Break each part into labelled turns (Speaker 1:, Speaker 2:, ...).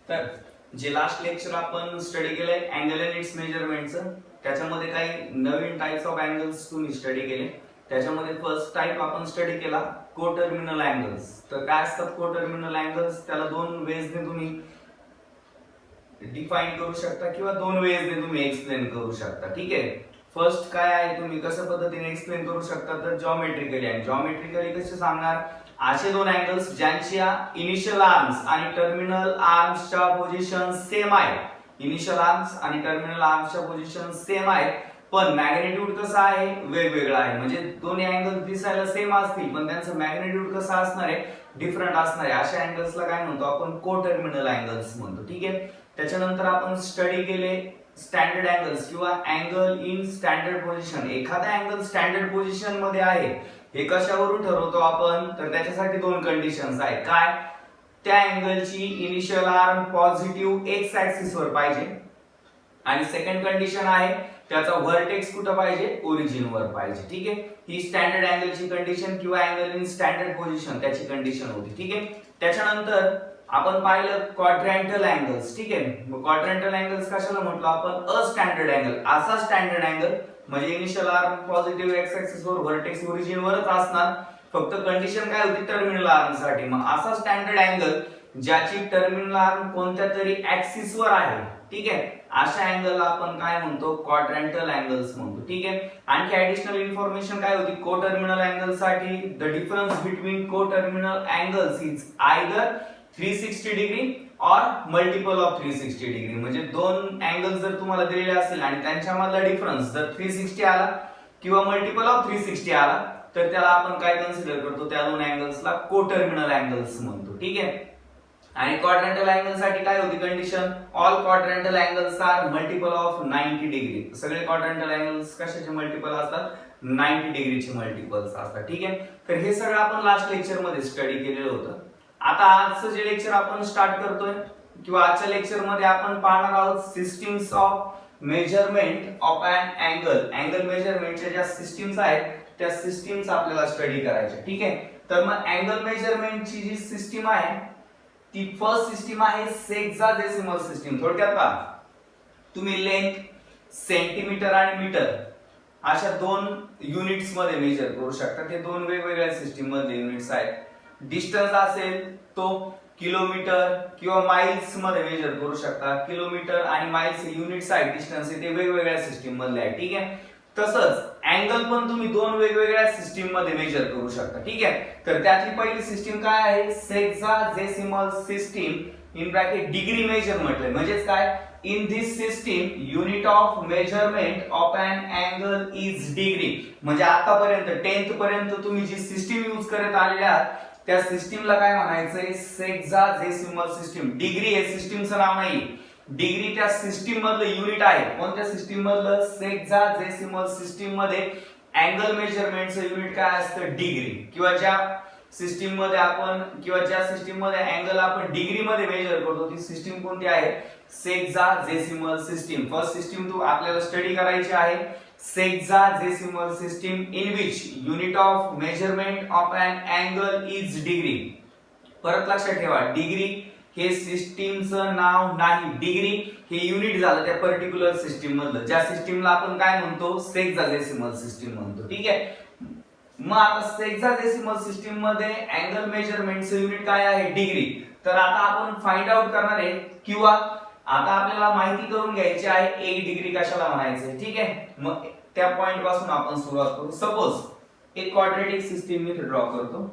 Speaker 1: तर जे last lecture आपण स्टडी केलंय अँगल अँड इट्स मेजरमेंटचं, त्याच्यामध्ये काही नवीन टाइप्स ऑफ अँगल्स तुम्ही स्टडी केले. त्याच्यामध्ये फर्स्ट टाइप आपण स्टडी केला कोटर्मिनल अँगल्स. तर काय असतात कोटर्मिनल अँगल्स? त्याला दोन वेजने तुम्ही डिफाइन करू शकता किंवा दोन वेजने तुम्ही एक्सप्लेन करू शकता. ठीक आहे. फर्स्ट काय आहे, तुम्ही कशा पद्धतीने एक्सप्लेन करू शकता तर जॉमेट्रिकली. आणि जॉमेट्रिकली कसे सांगणार? असे दोन अँगल्स ज्यांच्या इनिशियल आर्म्स आणि टर्मिनल आर्म्सच्या पोझिशन सेम आहे. इनिशियल आर्म्स आणि टर्मिनल आर्म्सच्या पोझिशन सेम आहेत, पण मॅग्निट्यूड कसा आहे? वेगवेगळा आहे. म्हणजे दोन्ही अँगल दिसायला सेम असतील पण त्यांचं मॅग्निट्यूड कसं असणार आहे? डिफरंट असणार आहे. अशा अँगल्सला काय म्हणतो आपण? कोटर्मिनल अँगल्स म्हणतो. ठीक आहे. त्याच्यानंतर आपण स्टडी केले स्टँडर्ड अँगल्स किंवा अँगल इन स्टँडर्ड पोझिशन. एखादा अँगल स्टँडर्ड पोझिशन मध्ये आहे हे कशावरून ठरवतो आपण? तर त्याच्यासाठी दोन कंडिशन्स आहेत. काय? त्या अँगलची initial arm positive x axis वर पाहिजे आणि सेकंड कंडिशन आहे त्याचा व्हर्टेक्स कुठं पाहिजे? ओरिजिन वर पाहिजे. ठीक आहे. ही स्टँडर्ड अँगलची कंडिशन किंवा अँगल इन स्टँडर्ड पोझिशन त्याची कंडिशन होती. ठीक आहे. त्याच्यानंतर आपण पाहिलं क्वाड्रंटल अँगल्स. ठीक आहे. मग क्वाड्रंटल अँगल्स कशाला म्हटलं आपण? अ स्टँडर्ड अँगल. असा स्टँडर्ड अँगल म्हणजे initial arm positive x axis वर व्हर्टेक्स ओरिजिन वरच असणार. फक्त कंडिशन काय होती? टर्मिनल आर्म साठी. मग असा स्टँडर्ड अँगल ज्याची टर्मिनल आर्म कोणत्या तरी ऍक्सिस वर आहे. ठीक आहे. अशा अँगलला आपण काय म्हणतो? क्वाड्रंटल अँगल्स म्हणतो. ठीक आहे. आणखी ऍडिशनल इन्फॉर्मेशन काय होती? कोटर्मिनल अँगल साठी the difference between coterminal angles is either 360 degree और मल्टिपल ऑफ 360 डिग्री. म्हणजे दोन अँगल जर तुम्हाला दिलेले असतील आणि त्यांच्यामधला डिफरन्स जर 360 आला किंवा मल्टिपल ऑफ 360 आला तर त्याला आपण काय कन्सिडर करतो? त्या दोन अँगल्सला कोटर्मिनल अँगल्स म्हणतो. ठीक आहे. आणि क्वाड्रंटल अँगल साठी काय होती condition? All quadrantal angles are multiple of 90 degree. सगळे क्वाड्रंटल अँगल्स कशाचे मल्टिपल असतात? 90 डिग्रीचे मल्टिपल्स असतात. ठीक आहे. तर हे सगळं आपण लास्ट लेक्चर मध्ये स्टडी केलेलं होतं. आता आजचं जे लेक्चर आपण स्टार्ट करतोय किंवा आजच्या लेक्चर मध्ये आपण पाहणार आहोत systems of measurement of an angle. Angle मेजरमेंटच्या ज्या सिस्टीम्स आहेत त्या सिस्टीम्स आपल्याला स्टडी करायच्या. ठीक आहे. तर मग अँगल मेजरमेंटची जी सिस्टीम आहे ती फर्स्ट सिस्टीम आहे सेक्साडेसिमल सिस्टीम. थोडक्यात पहा, तुम्ही लेंथ सेंटीमीटर आणि मीटर अशा दोन युनिट्स मध्ये मेजर करू शकता. ते दोन वेगवेगळ्या सिस्टीम मधले युनिट्स आहेत. डिस्टन्स असेल तो किलोमीटर किंवा माइल्स मध्ये मेजर करू शकता. किलोमीटर आणि माइल्स हे युनिट्स आहेत, डिस्टन्स ते वेगवेगळ्या सिस्टीम मधले आहेत. ठीक आहे. तसंच अँगल पण तुम्ही दोन वेगवेगळ्या सिस्टीम मध्ये मेजर करू शकता. ठीक आहे. तर त्यातली पहिली सिस्टीम काय आहे? Sexagesimal system in bracket degree measure म्हटलंय. म्हणजेच काय? In this system unit of measurement of an angle is degree. म्हणजे आतापर्यंत 10th पर्यंत तुम्ही जी सिस्टीम यूज करत आलेले आहात त्या सिस्टीमला काय म्हणायचंय? Sexagesimal system. डिग्री हे सिस्टीमचं नाव नाही. डिग्री त्या सिस्टीम मधलं युनिट आहे. कोणत्या सिस्टीम मधलं? सेक्साडेसिमल सिस्टीम मध्ये अँगल मेजरमेंटचं युनिट काय असतं? डिग्री. किंवा ज्या सिस्टीम मध्ये आपण किंवा ज्या सिस्टीम मध्ये अँगल आपण डिग्री मध्ये मेजर करतो ती सिस्टीम कोणती आहे? Sexagesimal system. फर्स्ट सिस्टीम तू आपल्याला स्टडी करायची आहे sexagesimal system in which unit of measurement of an angle is degree. परत लक्षात ठेवा, डिग्री हे सिस्टीमचं नाव नाही. डिग्री हे युनिट झालं त्या पर्टिक्युलर सिस्टीम मधलं. ज्या सिस्टीमला आपण काय म्हणतो? सेक्साडेसिमल सिस्टीम म्हणतो. ठीक आहे. मग आता सेक्साडेसिमल सिस्टीम मध्ये अँगल मेजरमेंटचं युनिट काय आहे? डिग्री. तर आता आपण फाइंड आउट करणार आहे किंवा आता आपल्याला माहिती करून घ्यायची आहे 1 डिग्री कशाला म्हणायचं. ठीक आहे. मग त्या पॉइंट पासून आपण सुरुवात करू. सपोज एक क्वाड्रॅटिक सिस्टीम मी ड्रॉ करतो.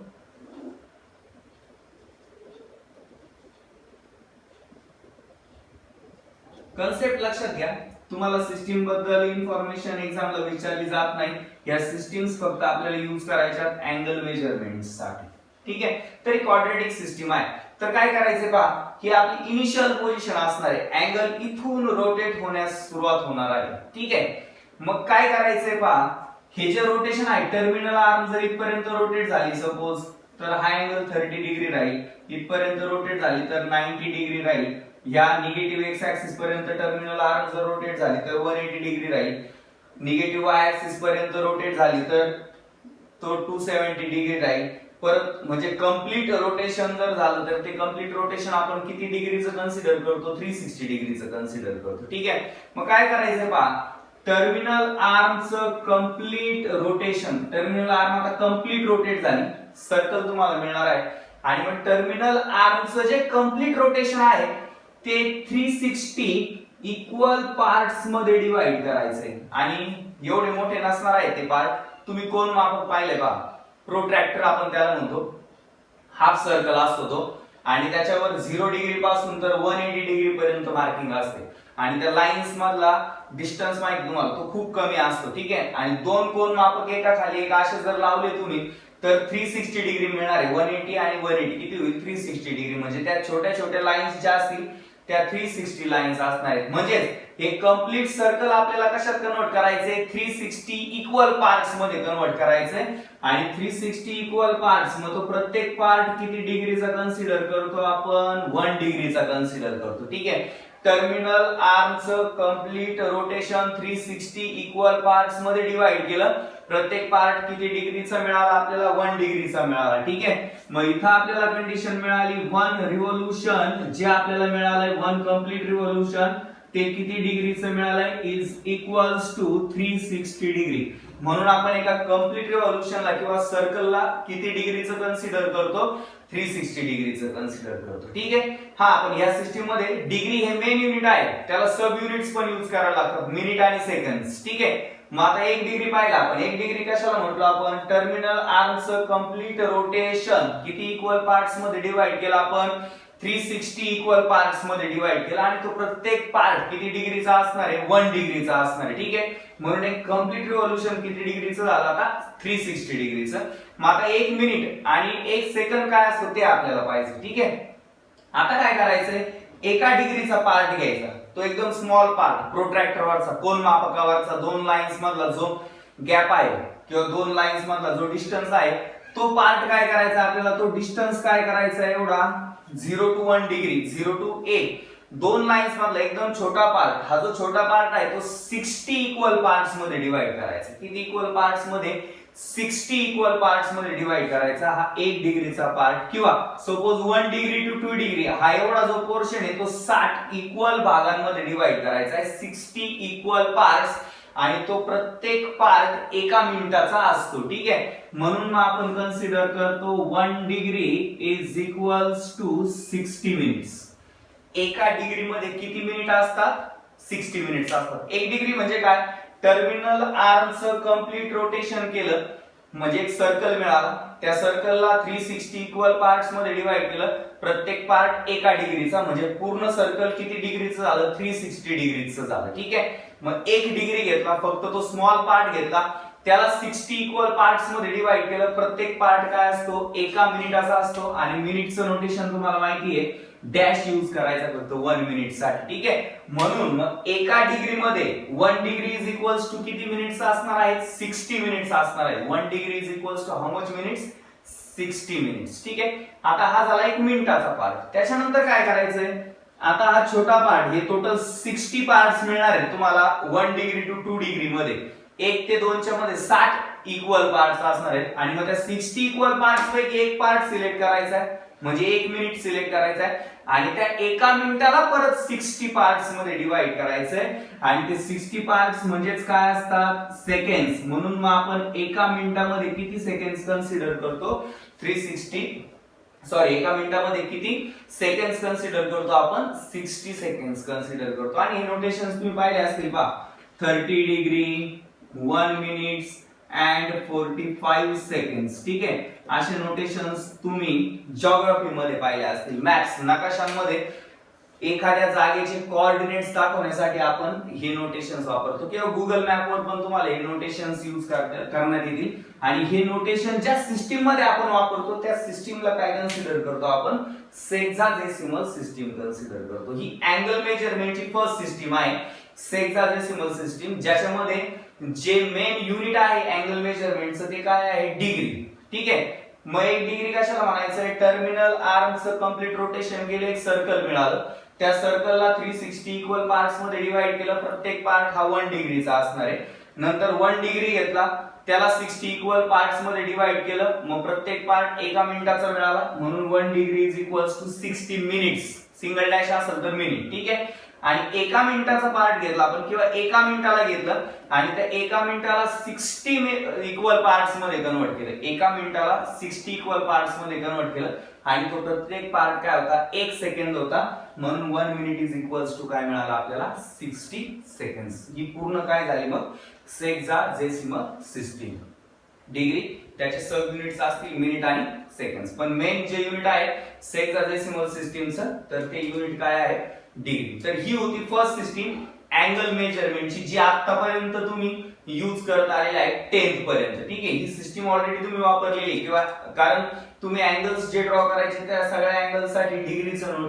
Speaker 1: कन्सेप्ट लक्षात घ्या. तुम्हाला सिस्टीम बद्दल इन्फॉर्मेशन एक्झामला विचारली जात नाही. या सिस्टीम्स फक्त आपल्याला यूज करायच्या अँगल मेजरमेंट साठी. ठीक आहे. तर क्वाड्रॅटिक सिस्टीम आहे. तर काय करायचे पहा, की आपली इनिशियल पोझिशन असणार आहे. अँगल इथून रोटेट होण्यास सुरुवात होणार आहे. ठीक आहे. मग काय करायचंय पहा, हे जे रोटेशन आहे टर्मिनल आर्म जर इथपर्यंत रोटेट झाली सपोज तर हा अँगल 30 डिग्री राहील. इथपर्यंत रोटेट झाली तर 90 डिग्री राहील. या निगेटिव्ह एक्स ऍक्सिस पर्यंत टर्मिनल आर्म जर रोटेट झाली तर 180 डिग्री राहील. निगेटिव्ह वाय ऍक्सिस पर्यंत रोटेट झाली तर तो 270 डिग्री राहील. परत म्हणजे कम्प्लीट रोटेशन जर झालं तर ते कम्प्लीट रोटेशन आपण किती डिग्रीचं कन्सिडर करतो, 360 डिग्रीचं कन्सिडर करतो. ठीक आहे. मग काय करायचंय पहा, टर्मिनल आर्मचं कम्प्लीट रोटेशन, टर्मिनल आर्म आता कम्प्लीट रोटेट झाली, सर्कल तुम्हाला मिळणार आहे. आणि मग टर्मिनल आर्मचं जे कम्प्लीट रोटेशन आहे ते 360 इक्वल पार्ट्स मध्ये डिवाइड करायचंय. आणि एवढे मोठे नसणार आहे ते पार्ट. तुम्ही कोण मापक पाहिले पहा, प्रोट्रॅक्टर आपण त्याला म्हणतो, हाफ सर्कल असतो तो, आणि त्याच्यावर 0 डिग्री पासून तर 180 डिग्री पर्यंत मार्किंग असते. आणि त्या लाईन्स मधला डिस्टन्स माहिती तुम्हाला तो खूप कमी असतो. ठीक आहे. आणि दोन कोन मापक एका खाली एक असे जर लावले तुम्ही तर 360 डिग्री मिळणार आहे. 180 आणि 180 किती होईल, 360 डिग्री. म्हणजे त्या छोट्या छोट्या लाईन्स ज्या असतील त्या 360 लाईन्स असणार आहेत. म्हणजे हे कम्प्लीट सर्कल आपल्याला कशात कन्वर्ट करायचंय, 360 इक्वल पार्ट्स मध्ये कन्वर्ट करायचंय. आणि 360 इक्वल पार्ट्स मग तो प्रत्येक पार्ट किती डिग्रीचा कन्सिडर करतो आपण, 1 डिग्रीचा कन्सिडर करतो. ठीक आहे. टर्मिनल आर्मचं कम्प्लीट रोटेशन 360 इक्वल पार्ट्स मध्ये डिवाइड केलं, प्रत्येक पार्ट किती डिग्रीचा मिळाला आपल्याला, 1 डिग्रीचा मिळाला. ठीक आहे. मग इथं आपल्याला कंडिशन मिळाली 1 रिव्होल्यूशन, जे आपल्याला मिळालंय 1 कम्प्लीट रिव्होल्यूशन ते किती डिग्रीचं मिळालंय, इज इक्वल्स टू 360 डिग्री. म्हणून आपण एका कम्प्लीट रिव्होल्यूशनला किंवा सर्कलला किती डिग्रीचं कन्सिडर करतो, 360 डिग्रीचं कन्सिडर करतो. ठीक आहे. हा, पण या सिस्टीम मध्ये डिग्री हे मेन युनिट आहे, त्याला सब युनिट्स पण यूज करायला लागतात, मिनिट आणि सेकंड्स. ठीक आहे. मग आता 1 डिग्री पाहिला आपण, 1 डिग्री कशाला म्हटलो आपण, टर्मिनल आर्मचं कम्प्लीट रोटेशन किती इक्वल पार्ट्स मध्ये डिवाइड केला आपण, 360 इक्वल पार्ट्स मध्ये डिवाइड केला. आणि तो प्रत्येक पार्ट किती डिग्रीचा असणार आहे, 1 डिग्रीचा असणार आहे. ठीक आहे. म्हणून एक कम्प्लीट रिव्होल्यूशन किती डिग्रीचं झालं आता, 360 डिग्रीचं. मग आता 1 मिनिट आणि 1 सेकंड काय असतो ते आपल्याला पाहिजे. ठीक आहे. आता काय करायचंय, एका डिग्रीचा पार्ट घ्यायचा, तो एकदम स्मॉल पार्ट, प्रोट्रॅक्टरवरचा, कोन मापकावरचा 2 लाईन्स मधला जो गॅप आहे किंवा 2 लाईन्स मधला जो डिस्टन्स आहे तो पार्ट काय करायचा आपल्याला, तो डिस्टन्स काय करायचा आहे एवढा, 0 to 1 डिग्री, 0 to 1, 2 लाईन्स मधला एकदम छोटा पार्ट, हा जो छोटा पार्ट आहे तो 60 इक्वल पार्ट्स मध्ये डिवाइड करायचा. किती इक्वल पार्ट्स मध्ये, 60 इक्वल पार्ट्स मध्ये डिवाइड करायचा. हा 1 डिग्रीचा पार्ट, किंवा सपोज 1 डिग्री टू 2 डिग्री, हा एवढा जो पोर्शन आहे तो 60 इक्वल भागांमध्ये डिवाइड करायचा आहे, 60 इक्वल पार्ट्स. आणि तो प्रत्येक पार्ट एका मिनिटाचा असतो. ठीक आहे. म्हणून मग आपण कन्सिडर करतो 1 degree is equals to 60 minutes. एका डिग्री मध्ये किती मिनिट असतात, 60 मिनिट्स असतात. 1 डिग्री म्हणजे काय, टर्मिनल आर्मचं कम्प्लीट रोटेशन केलं म्हणजे एक सर्कल मिळाला, त्या सर्कलला 360 इक्वल पार्ट्स मध्ये डिवाइड केलं, प्रत्येक पार्ट एका डिग्रीचा, म्हणजे पूर्ण सर्कल किती डिग्रीचं झालं, 360 डिग्रीचं झालं. ठीक आहे. मग 1 डिग्री घेतला, फक्त तो स्मॉल पार्ट घेतला, त्याला 60 इक्वल पार्ट्स मध्ये डिवाइड केलं, प्रत्येक पार्ट काय असतो, एका मिनिटाचा असतो. आणि मिनिटचं नोटेशन तुम्हाला माहिती आहे, डॅश यूज करायचा करतो 1 मिनिट साठी. ठीक आहे. म्हणून मग एका डिग्री मध्ये 1 डिग्री इज इक्वल्स टू किती मिनिट्स असणार आहेत, 60 मिनिट्स असणार आहेत. 1 degree is equals to how much minutes, 60 minutes. ठीक आहे. आता हा झाला 1 मिनिटाचा पार्ट. त्याच्यानंतर काय करायचंय, आता हा छोटा पार्ट, हे टोटल 60 पार्ट्स मिळणार आहेत तुम्हाला 1 डिग्री टू 2 डिग्री मध्ये. 1 ते 2 च्या मध्ये 60 इक्वल पार्ट्स असणार आहेत. आणि मग त्या 60 इक्वल पार्ट्स पैकी एक पार्ट सिलेक्ट करायचा आहे, म्हणजे 1 मिनिट सिलेक्ट करायचा आहे. आणि त्या एका मिनिटाला परत 60 पार्ट्स मध्ये डिवाइड करायचंय. आणि ते 60 पार्ट्स म्हणजेच काय असतात, सेकंड्स. म्हणून मग आपण एका मिनिटामध्ये किती सेकंड्स कन्सिडर करतो, 360, सॉरी, एका मिनिटामध्ये किती सेकंड्स कन्सिडर करतो आपण, 60 सेकंड्स कन्सिडर करतो. आणि हे नोटेशन्स तुम्ही पाहिले असतील पहा, 30 डिग्री, 1 मिनिट्स अँड 45 सेकंड्स. ठीक आहे. असे नोटेशन्स तुम्ही जिओग्राफी मध्ये पाहिले असतील. मॅप्स, नकाशांमध्ये एखाद्या जागेचे कोऑर्डिनेट्स दाखवण्यासाठी आपण हे नोटेशन्स वापरतो, किंवा गुगल मॅपवर पण तुम्हाला हे नोटेशन्स यूज करण्यात येतील. आणि हे नोटेशन ज्या सिस्टीम मध्ये आपण वापरतो त्या सिस्टीमला काय कन्सिडर करतो आपण, सेक्साडेसिमल सिस्टीम कन्सिडर करतो. ही अँगल मेजरमेंटची फर्स्ट सिस्टीम आहे, सेक्साडेसिमल सिस्टीम, ज्याच्यामध्ये जे मेन युनिट आहे अँगल मेजरमेंटचं ते काय आहे, डिग्री. ठीक आहे. मग 1 डिग्री कशाला म्हणायचं, टर्मिनल आर्मचं कम्प्लीट रोटेशन केलं, एक सर्कल मिळालं, त्या सर्कलला 360 इक्वल पार्ट्स मध्ये डिवाइड केलं, प्रत्येक पार्ट हा 1 डिग्रीचा असणार आहे. नंतर 1 डिग्री घेतला, त्याला 60 इक्वल पार्ट्स मध्ये डिवाइड केलं, मग प्रत्येक पार्ट 1 मिनिटाचा मिळाला, म्हणून 1 degree is equals to 60 minutes, single dash असेल तर मिनिट, ठीक आहे. आणि 1 मिनिटाचा पार्ट घेतला आपण किंवा 1 मिनिटाला घेतलं आणि त्या 1 मिनिटाला 60 इक्वल पार्ट्स मध्ये कन्वर्ट केलं, 1 मिनिटाला 60 इक्वल पार्ट्स मध्ये कन्वर्ट केलं आणि तो प्रत्येक पार्ट काय होता 1 सेकंद होता, म्हणून 1 मिनिट इज इक्वल्स टू काय मिळालं आपल्याला 60 सेकंड्स. ही पूर्ण काय झाली मग सेक्साजेसिमल सिस्टीम. डिग्री त्याचे सब युनिट्स असतील मिनिट आणि सेकंड्स, पण मेन जे युनिट आहे सेक्साजेसिमल सिस्टीमचं तर ते युनिट काय आहे डिग्री. तर ही होती फर्स्ट सिस्टीम अँगल मेजरमेंटची जी आतापर्यंत तुम्ही यूज करत आलेले आहे 10th पर्यंत, ठीक आहे. ही सिस्टीम ऑलरेडी तुम्ही वापरलेली किंवा कारण तुम्ही अँगल्स जे ड्रॉ करायचे त्या सगळ्या अँगल्स साठी डिग्रीचं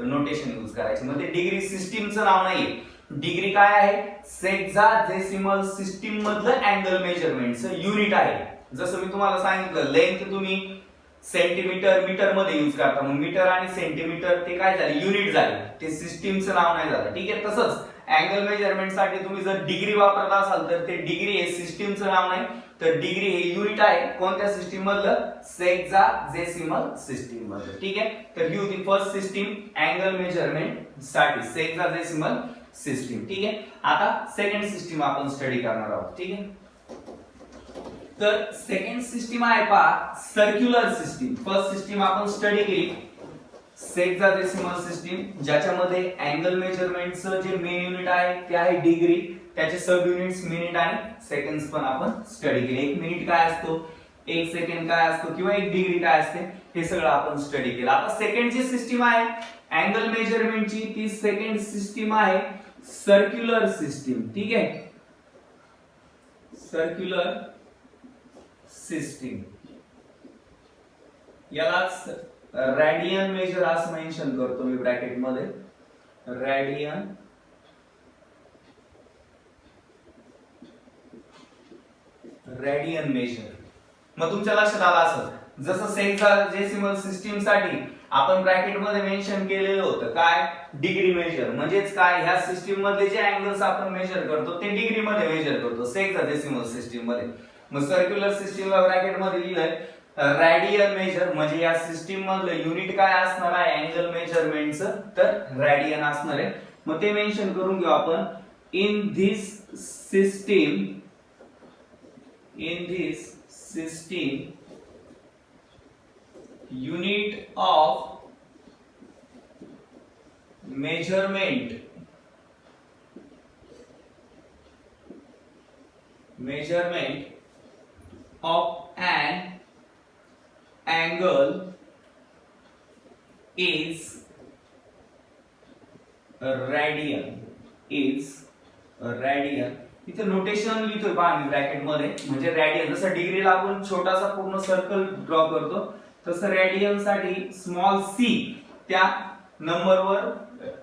Speaker 1: नोटेशन यूज करायचे, मग ते डिग्री सिस्टीमचं नाव नाहीये. डिग्री काय आहे सेक्साजेसिमल सिस्टीम मधलं अँगल मेजरमेंटचं युनिट आहे. जसं मी तुम्हाला सांगितलं लेंथ तुम्ही सेंटीमीटर मीटर मध्ये यूज करता, मग मीटर आणि सेंटीमीटर ते काय झाले युनिट झाले, ते सिस्टीमचं नाव नाही झालं, ठीक आहे. तसंच अँगल मेजरमेंट साठी तुम्ही जर डिग्री वापरत असाल तर ते डिग्री हे सिस्टीमचं नाव नाही, तर डिग्री हे युनिट आहे कोणत्या सिस्टीम मधलं सेक्साजेसिमल सिस्टीम मधलं, ठीक आहे. तर ही होती फर्स्ट सिस्टीम अँगल मेजरमेंट साठी सेक्साजेसिमल सिस्टीम, ठीक आहे. आता सेकंड सिस्टीम आपण स्टडी करणार आहोत, ठीक आहे. तर सेकंड सिस्टीम आहे पहा सर्क्युलर सिस्टीम. फर्स्ट सिस्टीम आपण स्टडी केली सेक्साजेसिमल सिस्टीम, ज्याच्यामध्ये अँगल मेजरमेंटचं जे मेन युनिट आहे ते आहे डिग्री, त्याचे सब युनिट्स मिनिट आणि सेकंड्स पण आपण स्टडी केले. 1 मिनिट काय असतो, 1 सेकंड काय असतो किंवा 1 डिग्री काय असते हे सगळं आपण स्टडी केलं. आता सेकंड जी सिस्टीम आहे अँगल मेजरमेंटची ती सेकंड सिस्टीम आहे सर्क्युलर सिस्टीम, ठीक आहे. सर्क्युलर सिस्टीम यालाच रॅडियन मेजर असं मेन्शन करतो मी ब्रॅकेट मध्ये, रॅडियन मेजर. मग तुमच्या लक्षात आलं असेल जसं सेक्साजेसिमल सिस्टीम साठी आपण ब्रॅकेट मध्ये मेन्शन केलेलं होतं काय डिग्री मेजर, म्हणजेच काय ह्या सिस्टीम मधले जे अँगल्स आपण मेजर करतो ते डिग्री मध्ये मेजर करतो सेक्साजेसिमल सिस्टीम मध्ये. मग सर्क्युलर सिस्टीमला ब्रॅकेट मध्ये लिहिलंय रॅडियन मेजर, म्हणजे या सिस्टीम मधलं युनिट काय असणार आहे अँगल मेजरमेंटचं तर रॅडियन असणार आहे. मग ते मेन्शन करून घेऊ आपण. In this system unit of measurement of an angle is radian. इथे नोटेशन लिहितोय पहा मी ब्रॅकेट मध्ये, म्हणजे रॅडियन जसं डिग्रीला आपण छोटासा पूर्ण सर्कल ड्रॉ करतो तसं रॅडियन साठी स्मॉल सी त्या नंबरवर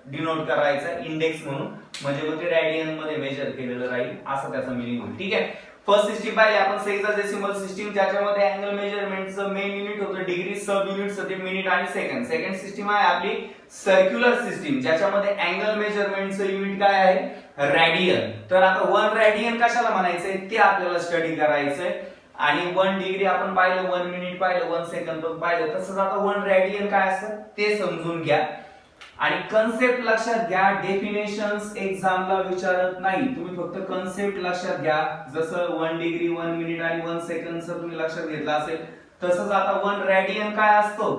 Speaker 1: डिनोट करायचा इंडेक्स म्हणून, म्हणजे मग ते रॅडियन मध्ये मेजर केलेलं राहील असं त्याचा मीनिंग होईल, ठीक आहे. फर्स्ट सिस्टीम पाहिली आपण सेक्साजेसिमल सिस्टीम, ज्याच्यामध्ये अँगल मेजरमेंटचं मेन युनिट होतं डिग्री, सब युनिट्स होते मिनिट आणि सेकंड. सेकंड सिस्टीम आहे आपली सर्क्युलर सिस्टीम, ज्याच्यामध्ये अँगल मेजरमेंटचं युनिट काय आहे रॅडियन. तर आता 1 रॅडियन कशाला म्हणायचंय ते आपल्याला स्टडी करायचंय. आणि 1 डिग्री आपण पाहिलं, 1 मिनिट पाहिलं, 1 सेकंद पण पाहिलं, तसंच आता 1 रॅडियन काय असतं ते समजून घ्या. आणि कन्सेप्ट लक्षात घ्या, डेफिनेशन्स एक्झामला विचारत नाही, तुम्ही फक्त कन्सेप्ट लक्षात घ्या. जसं 1 डिग्री 1 मिनिट आणि 1 सेकंड तुम्ही लक्षात घेतलं असेल तसंच आता 1 रॅडियन काय असतो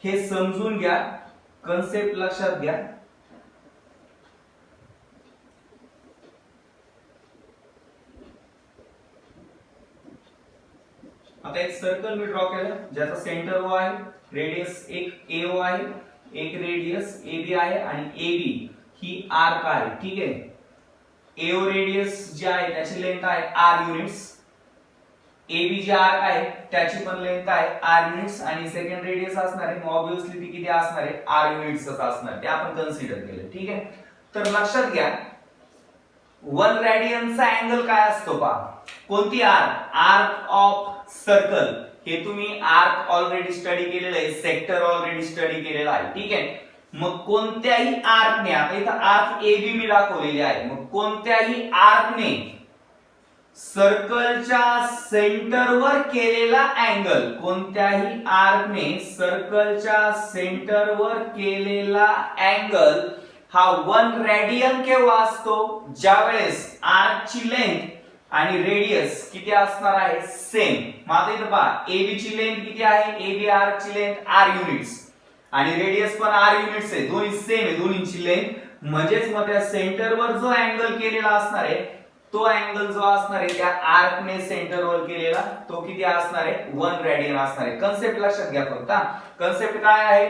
Speaker 1: हे समजून घ्या, कन्सेप्ट लक्षात घ्या. आता एक सर्कल मी ड्रॉ केलं ज्याचा सेंटर O आहे, रेडियस एक AO आहे, एक रेडियस AB आहे आणि AB ही आर्क आहे, ठीक आहे. AO रेडियस जे आहे त्याची लेंथ आहे R युनिट्स, AB जे आर्क आहे त्याची पण लेंथ आहे R युनिट्स आणि सेकंड रेडियस असणार आहे, ऑब्वियसली ती किती असणार आहे R युनिट्सच असणार, ते आपण कन्सिडर केलं, ठीक आहे. तर लक्षात घ्या 1 रॅडियनचा अँगल काय असतो पहा, कोणती आर्क ऑफ सर्कल, हे तुम्ही आर्क ऑलरेडी स्टडी केलेलं आहे, सेक्टर ऑलरेडी स्टडी केलेला आहे, ठीक आहे. मग कोणत्याही आर्कने, आता इथं आर्क AB मी दाखवलेली आहे, मग कोणत्याही आर्कने सर्कलच्या सेंटरवर केलेला अँगल, कोणत्याही आर्कने सर्कलच्या सेंटरवर केलेला अँगल हा 1 रेडियन केव्हा असतो, ज्यावेळेस आर्कची लेंथ आणि रेडियस किती असणार आहे, सेम. मग आता इथं पहा, AB ची लेंथ किती आहे, AB आर्कची लेंथ r युनिट्स आणि रेडियस पण r युनिट्स आहे, दोन्ही सेम आहे दोन्हीची लेंथ. म्हणजेच मग त्या सेंटरवर जो अँगल केलेला असणार आहे तो अँगल जो असणार आहे त्या आर्कने सेंटरवर केलेला तो किती असणार आहे, 1 रेडियन असणार आहे. कन्सेप्ट लक्षात घ्या फक्त. कन्सेप्ट काय आहे,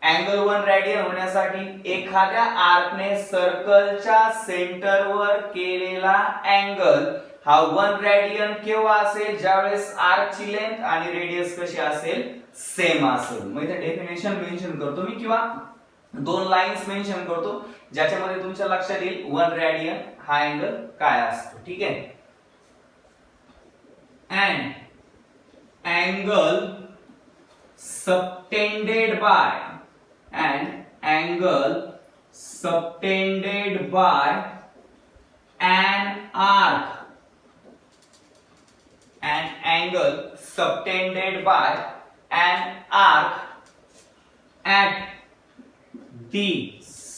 Speaker 1: अँगल 1 रेडियन होण्यासाठी एखाद्या आर्कने सर्कलच्या सेंटरवर केलेला अँगल हा 1 रेडियन केव्हा असेल, ज्यावेळेस आर्कची लेंथ आणि रेडियस कशी असेल, सेम असेल. मग इथे डेफिनेशन मेन्शन करतो मी किंवा 2 लाईन्स मेन्शन करतो ज्याच्यामध्ये तुमच्या लक्षात येईल 1 रेडियन हा अँगल काय असतो. ठीक आहे. And angle subtended bye an arc at the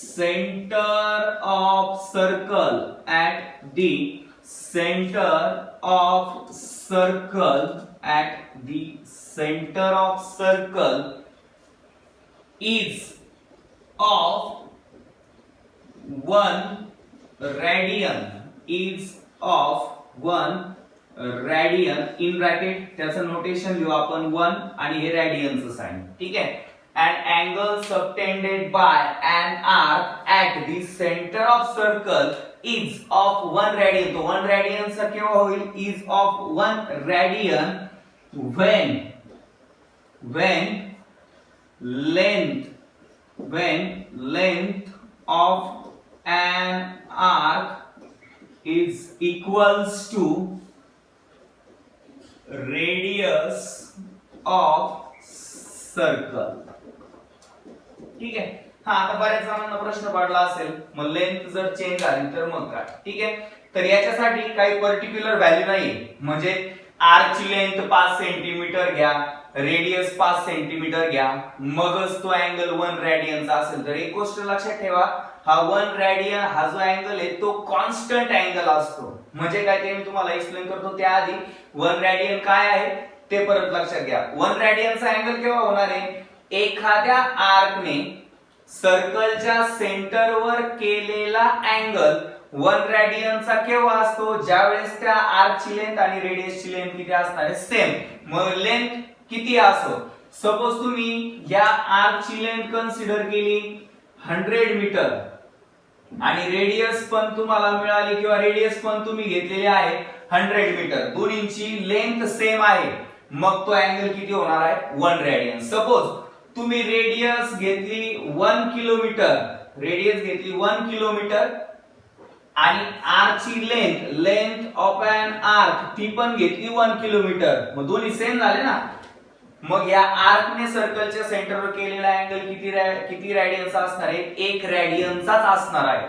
Speaker 1: center of circle is of 1 radian in bracket त्याचं नोटेशन लिहू आपण 1 आणि हे रेडियनचं साइन. ठीक आहे. an angle subtended by an arc at the center of circle is of 1 radian. तो 1 radian चा केव्हा होईल, is of 1 radian when length of an arc is equals to radius of circle. ठीक आहे. हा, आता बऱ्याच जणांना प्रश्न पडला असेल मग लेंथ जर चेंज झाली तर मग काय. ठीक आहे. तर याच्यासाठी काही पर्टिक्युलर व्हॅल्यू नाहीये, म्हणजे आर्कची लेंथ 5 सेंटीमीटर घ्या, रेडियस 5 सेंटीमीटर घ्या, मगच तो अँगल 1 रेडियनचा असेल. तर एक गोष्ट लक्षात ठेवा, हा 1 रेडियन हा जो अँगल आहे तो कॉन्स्टंट अँगल असतो. म्हणजे काय ते मी तुम्हाला एक्सप्लेन करतो त्याआधी 1 रेडियन काय आहे ते परत लक्षात घ्या. 1 रेडियनचा अँगल केव्हा होणार आहे, एखाद्या आर्कने सर्कलच्या सेंटरवर केलेला अँगल 1 रेडियनचा केव्हा असतो, ज्यावेळेस त्या आर्कची लेंथ आणि रेडियसची लेंथ किती असणार आहे, सेम. मग लेंथ किती असो, सपोज तुम्ही या आर्कची लेंथ कन्सिडर केली 100 मीटर आणि रेडियस पण तुम्हाला मिळाली किंवा रेडियस पण तुम्ही घेतलेली आहे 100 मीटर, दोन्हींची लेंथ सेम आहे, मग तो अँगल किती होणार आहे, 1 रेडियन. सपोज तुम्ही रेडियस घेतली 1 किलोमीटर आणि आर्कची लेंथ ऑफ एन आर्क ती पण घेतली 1 किलोमीटर, मग दोन्ही सेम झाले ना. मग या आर्कने सर्कलच्या सेंटरवर केलेला अँगल किती रेडियनचा असणार आहे, 1 रेडियनचाच असणार आहे.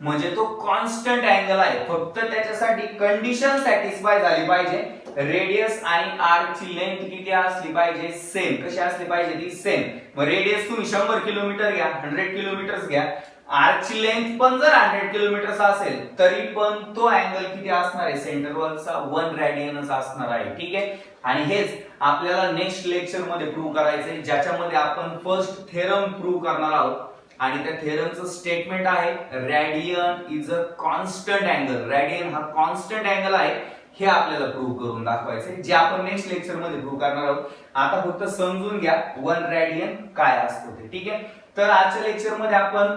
Speaker 1: म्हणजे तो कॉन्स्टंट अँगल आहे. फक्त त्याच्यासाठी कंडिशन सॅटिस्फाय झाली पाहिजे, रेडियस आणि आर्कची लेंथ किती असली पाहिजे, सेम. कशी असली पाहिजे, ती सेम. मग रेडियस तुम्ही 100 किलोमीटर घ्या, 100 किलोमीटर घ्या, आर्कची लेंथ पण जर 100 किलोमीटर असेल तरी पण तो अँगल किती असणार आहे, सेंटरवरचा 1 रेडियनच असणार आहे. ठीक आहे. आणि हेच आपल्याला नेक्स्ट लेक्चर मध्ये प्रूव्ह करायचंय, ज्याच्यामध्ये आपण फर्स्ट थेरम प्रूव्ह करणार आहोत. आणि त्या थेरमचं स्टेटमेंट आहे radian is a constant angle. Radian हा कॉन्स्टंट अँगल आहे हे आपल्याला प्रूव्ह करून दाखवायचंय, जे आपण नेक्स्ट लेक्चर मध्ये प्रूव्ह करणार आहोत. आता फक्त समजून घ्या 1 रेडियन काय असतो ते. ठीक आहे. तर आजच्या लेक्चर मध्ये आपण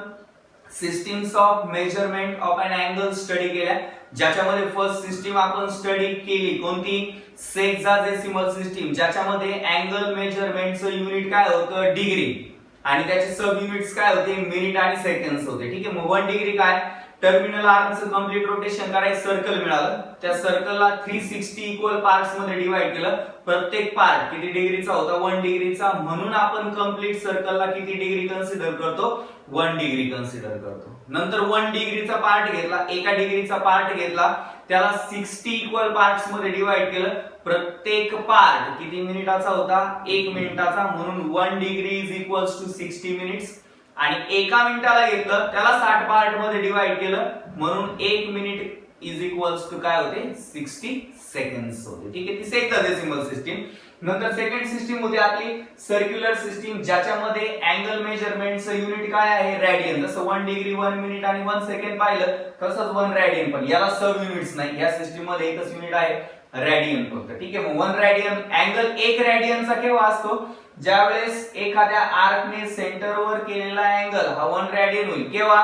Speaker 1: systems of measurement of an angle study केल्या, ज्याच्यामध्ये फर्स्ट सिस्टीम आपण स्टडी केली कोणती, सेक्साडेसिमल सिस्टीम, ज्याच्यामध्ये अँगल मेजरमेंटचं युनिट काय होतं, डिग्री, आणि त्याचे सब युनिट्स काय होते, मिनिट आणि सेकंड्स होते. ठीक आहे. मग 1 डिग्री काय, टर्मिनल आर्मचं कम्प्लीट रोटेशन करायचं सर्कल मिळालं, त्या सर्कलला 360 इक्वल पार्ट्स मध्ये डिवाइड केलं, प्रत्येक पार्ट किती डिग्रीचा होता 1 डिग्रीचा, म्हणून आपण कम्प्लीट सर्कलला किती डिग्री कन्सिडर करतो 1 डिग्री कन्सिडर करतो. नंतर 1 डिग्रीचा पार्ट घेतला, एका डिग्रीचा पार्ट घेतला, त्याला 60 इक्वल पार्ट्स मध्ये डिवाइड केलं, प्रत्येक पार्ट किती मिनिटाचा होता 1 मिनिटाचा, म्हणून 1 degree is equals to 60 minutes. आणि एका मिनिटाला घेतलं त्याला 60 पार्ट मध्ये डिवाइड केलं, म्हणून 1 मिनिट इज इक्वल्स टू काय होते 60 सेकंड्स होते. ठीक आहे, ती सेक्टोडेसिमल सिस्टीम. नंतर सेकंड सिस्टीम होती आपली सर्क्युलर सिस्टीम, ज्याच्यामध्ये अँगल मेजरमेंटचं युनिट काय आहे रॅडियन. जसं 1 डिग्री 1 मिनिट आणि 1 सेकंड पाहिलं तसंच 1 रॅडियन, पण याला सब युनिट्स नाही, या सिस्टीम मध्ये एकच युनिट आहे रॅडियन फक्त. ठीक आहे, मग 1 रॅडियन अँगल 1 रॅडियनचा केव्हा असतो ज्यावेळेस एखाद्या आर्कने सेंटरवर केलेला अँगल हा 1 रॅडियन होईल. केव्हा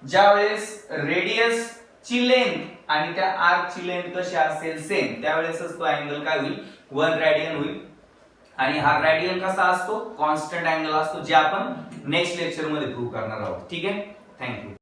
Speaker 1: ज्यावेळेस रेडियस ची लेंथ आणि त्या आर्क ची लेंथ कशी असेल सेम, त्यावेळेसच तो अँगल काय होईल 1 रॅडियन होईल. आणि हा रॅडियन कसा असतो कॉन्स्टंट अँगल असतो, जे आपण नेक्स्ट लेक्चर मध्ये प्रूव्ह करणार आहोत. ठीक आहे, थँक्यू.